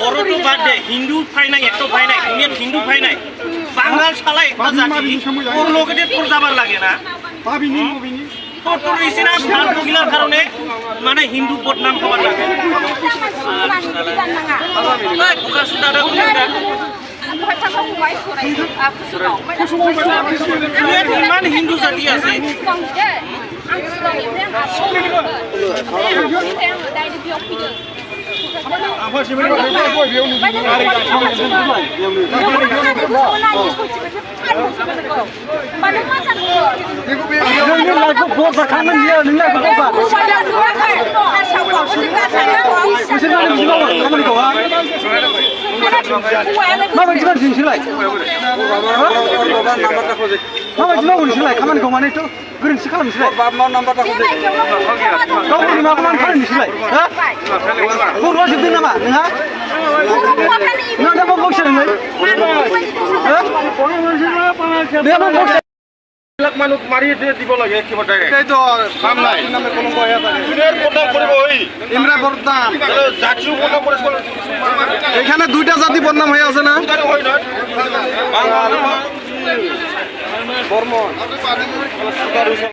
বড় তো বাদ দে হিন্দু ফাই নাই এত ফাই নাই দুনিয়াত হিন্দু ফাই নাই বাঙাল শালা একটা জাতি ওর লোকেদের তোর যাবার লাগে না তোর ইসিনা ভাল মহিলার কারণে মানে হিন্দু বদনাম হবার লাগে ইমান হিন্দু জাতি আছে माबायदि मानसि नोंसोरलाय माबायदि मावो नोंसोरलाय खामानिखौ माने एथ' गोरोन्थि खालामनोसैलाय गावनि माखौ मानो फानो नोंसोरलाय बर'आ जोबदों नामा नोंहा नोंहा दा मा बक्सा नोङो बे मा बक्सा মানুষ মারি দিব লাগে একেবারে এটাই তো কাম নাই কোটা করব ওই ইমরা বদনাম জাতীয় কোটা করে এখানে দুইটা জাতি বদনাম হয়ে আছে না বর্মন